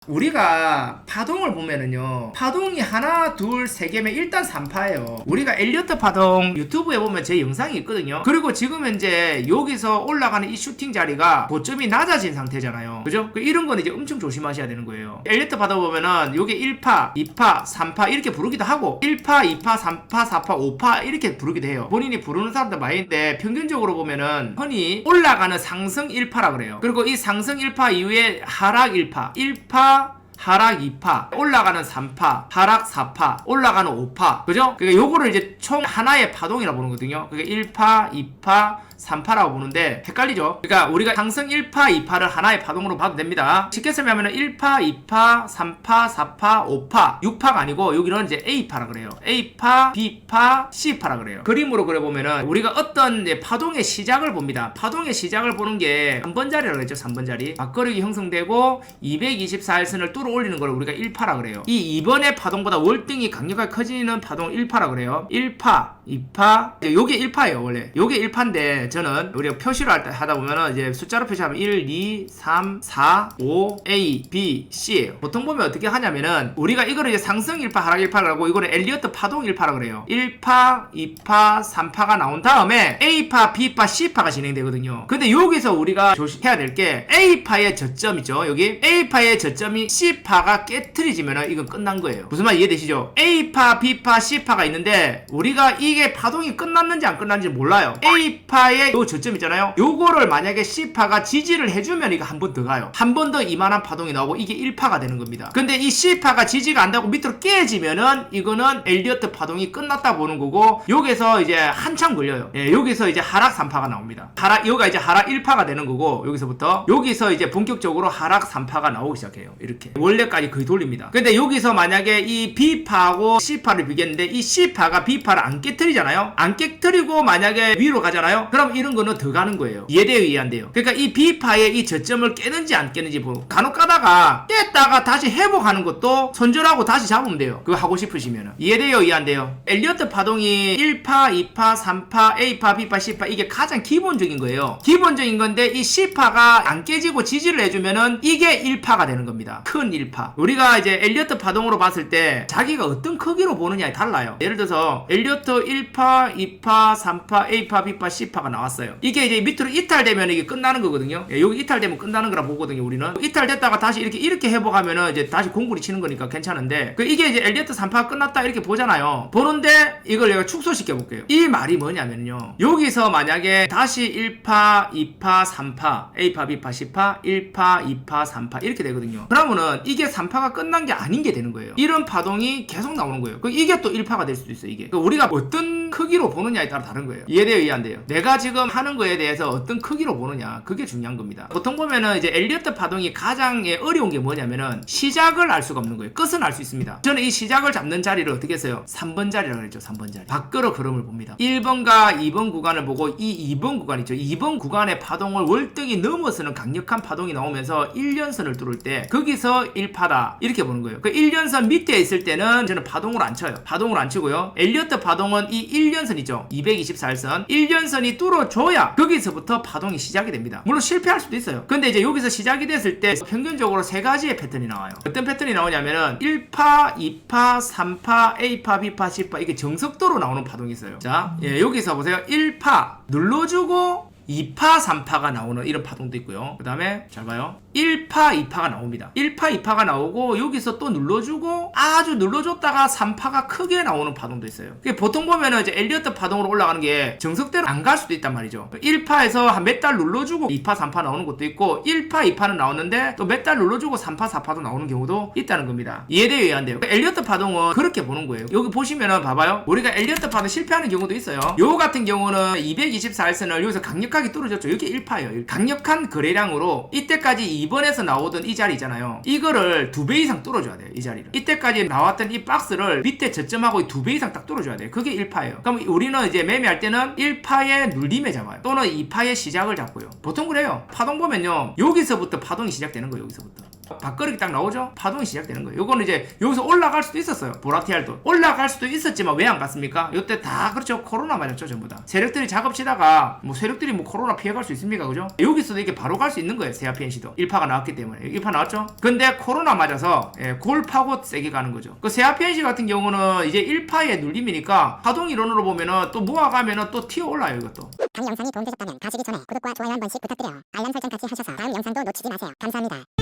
우리가 파동을 보면은요, 파동이 하나 둘 세 개면 일단 3파예요. 우리가 엘리어트 파동 유튜브에 보면 제 영상이 있거든요. 그리고 지금 현재 여기서 올라가는 이 슈팅 자리가 고점이 낮아진 상태잖아요, 그죠? 이런 건 이제 엄청 조심하셔야 되는 거예요. 엘리어트 파동 보면은 요게 1파 2파 3파 이렇게 부르기도 하고 1파 2파 3파 4파 5파 이렇게 부르기도 해요. 본인이 부르는 사람들 많이 있는데 평균적으로 보면은 흔히 올라가는 상승 1파라 그래요. 그리고 이 상승 1파 이후에 하락 1파 하락 2파, 올라가는 3파, 하락 4파, 올라가는 5파. 그죠? 그러니까 요거를 이제 총 하나의 파동이라고 보는 거거든요. 그러니까 1파, 2파, 3파라고 보는데 헷갈리죠? 그러니까 우리가 상승 1파, 2파를 하나의 파동으로 봐도 됩니다. 쉽게 설명하면 1파, 2파, 3파, 4파, 5파, 6파가 아니고 여기는 이제 A파라 그래요. A파, B파, C파라 그래요. 그림으로 그려보면은 우리가 어떤 이제 파동의 시작을 봅니다. 파동의 시작을 보는 게 3번 자리라고 했죠. 3번 자리. 막거리가 형성되고 224일선을 뚫어 올리는 걸 우리가 1파라 그래요. 이 2번의 파동보다 월등히 강력하게 커지는 파동을 1파라 그래요. 1파, 2파, 요게 1파예요 원래. 요게 1파인데 저는 우리가 표시를 하다 보면은 이제 숫자로 표시하면 1, 2, 3, 4, 5, A, B, C예요. 보통 보면 어떻게 하냐면은 우리가 이거를 이제 상승 1파, 하락 1파라고 이거는 엘리어트 파동 1파라 그래요. 1파, 2파, 3파가 나온 다음에 A파, B파, C파가 진행되거든요. 근데 여기서 우리가 조심해야 될 게 A파의 저점 있죠. 여기 A파의 저점이 C파가 깨트리지면은 이건 끝난 거예요. 무슨 말 이해되시죠? A파, B파, C파가 있는데 우리가 이게 파동이 끝났는지 안 끝났는지 몰라요. A파의 요 저점 있잖아요. 요거를 만약에 C파가 지지를 해주면 이거 한 번 더 가요. 한 번 더 이만한 파동이 나오고 이게 1파가 되는 겁니다. 근데 이 C파가 지지가 안 되고 밑으로 깨지면은 이거는 엘리어트 파동이 끝났다 보는 거고 여기서 이제 한참 걸려요. 예, 여기서 이제 하락 3파가 나옵니다. 여기가 이제 하락 1파가 되는 거고 여기서부터 여기서 이제 본격적으로 하락 3파가 나오기 시작해요. 이렇게 원래까지 거의 돌립니다. 근데 여기서 만약에 이 B파하고 C파를 비교했는데 이 C파가 B파를 안 깨트리잖아요. 안 깨트리고 만약에 위로 가잖아요. 그럼 이런 거는 더 가는 거예요. 이해돼요, 이해 안 돼요? 그러니까 이 B파의 이 저점을 깨는지 안 깨는지 보고 간혹 가다가 깼다가 다시 회복하는 것도 손절하고 다시 잡으면 돼요. 그거 하고 싶으시면은. 이해돼요, 이해 안 돼요? 엘리어트 파동이 1파, 2파, 3파, A파, B파, C파 이게 가장 기본적인 거예요. 기본적인 건데 이 C파가 안 깨지고 지지를 해주면은 이게 1파가 되는 겁니다. 큰 1파. 우리가 이제 엘리어트 파동으로 봤을 때 자기가 어떤 크기로 보느냐에 달라요. 예를 들어서 엘리어트 1파, 2파, 3파, A파, B파, C파가 나왔어요. 이게 이제 밑으로 이탈되면 이게 끝나는 거거든요. 예, 여기 이탈되면 끝나는 거라 보거든요, 우리는. 이탈됐다가 다시 이렇게 회복하면은 이제 다시 공구리 치는 거니까 괜찮은데 이게 이제 엘리어트 3파가 끝났다 이렇게 보잖아요. 보는데 이걸 내가 축소시켜 볼게요. 이 말이 뭐냐면요. 여기서 만약에 다시 1파, 2파, 3파, A파, B파, C파, 1파, 2파, 3파 이렇게 되거든요. 그러면은 이게 3파가 끝난 게 아닌 게 되는 거예요. 이런 파동이 계속 나오는 거예요. 이게 또 1파가 될 수도 있어요. 이게 우리가 어떤 크기로 보느냐에 따라 다른 거예요. 이해돼요, 이해 안 돼요? 내가 지금 하는 거에 대해서 어떤 크기로 보느냐, 그게 중요한 겁니다. 보통 보면은 이제 엘리어트 파동이 가장 어려운 게 뭐냐면은 시작을 알 수가 없는 거예요. 끝은 알 수 있습니다. 저는 이 시작을 잡는 자리를 어떻게 했어요? 3번 자리라고 그랬죠. 3번 자리. 밖으로 흐름을 봅니다. 1번과 2번 구간을 보고 이 2번 구간 있죠. 2번 구간의 파동을 월등히 넘어서는 강력한 파동이 나오면서 1년선을 뚫을 때 거기서 1파다 이렇게 보는 거예요. 그 1년선 밑에 있을 때는 저는 파동을 안 쳐요. 파동을 안 치고요. 엘리어트 파동은 이 1년선 있죠. 224일선 1년선이 뚫어줘야 거기서부터 파동이 시작이 됩니다. 물론 실패할 수도 있어요. 근데 이제 여기서 시작이 됐을 때 평균적으로 세 가지의 패턴이 나와요. 어떤 패턴이 나오냐면은 1파, 2파, 3파, A파, B파, C파 이게 정석도로 나오는 파동이 있어요. 자, 예, 여기서 보세요. 1파 눌러주고 2파, 3파가 나오는 이런 파동도 있고요. 그 다음에 잘 봐요. 1파, 2파가 나옵니다. 1파, 2파가 나오고 여기서 또 눌러주고 아주 눌러줬다가 3파가 크게 나오는 파동도 있어요. 보통 보면은 이제 엘리어트 파동으로 올라가는 게 정석대로 안 갈 수도 있단 말이죠. 1파에서 한 몇 달 눌러주고 2파, 3파 나오는 것도 있고 1파, 2파는 나오는데 또 몇 달 눌러주고 3파, 4파도 나오는 경우도 있다는 겁니다. 이해돼요, 이해 안 돼요? 엘리어트 파동은 그렇게 보는 거예요. 여기 보시면은 봐봐요. 우리가 엘리어트 파동 실패하는 경우도 있어요. 요 같은 경우는 224일선을 여기서 강력하게 뚫어줬죠. 이게 1파예요. 강력한 거래량으로 이때까지 2번에서 나오던 이 자리 있잖아요. 이거를 2배 이상 뚫어줘야 돼요. 이 자리를. 이때까지 나왔던 이 박스를 밑에 저점하고 2배 이상 딱 뚫어줘야 돼요. 그게 1파예요. 그럼 우리는 이제 매매할 때는 1파의 눌림에 잡아요. 또는 2파의 시작을 잡고요. 보통 그래요. 파동 보면요. 여기서부터 파동이 시작되는 거예요. 여기서부터. 밥그릇이 딱 나오죠? 파동이 시작되는 거예요. 요거는 이제 여기서 올라갈 수도 있었어요. 보라티알도 올라갈 수도 있었지만 왜 안 갔습니까? 요때 다 그렇죠. 코로나 맞았죠. 전부 다 세력들이 작업치다가 뭐 세력들이 뭐 코로나 피해갈 수 있습니까? 그죠? 여기서도 이렇게 바로 갈 수 있는 거예요. 세아피엔시도 1파가 나왔기 때문에 1파 나왔죠? 근데 코로나 맞아서 골파고 세게 가는 거죠. 그 세아피엔시 같은 경우는 이제 1파의 눌림이니까 파동 이론으로 보면은 또 모아가면은 또 튀어 올라요. 이것도. 강 영상이 도움되셨다면 가시기 전에 구독과 좋아요 한 번씩 부탁드려요. 알람 설정까지 하셔서 다음 영상도 놓치지 마세요. 감사합니다.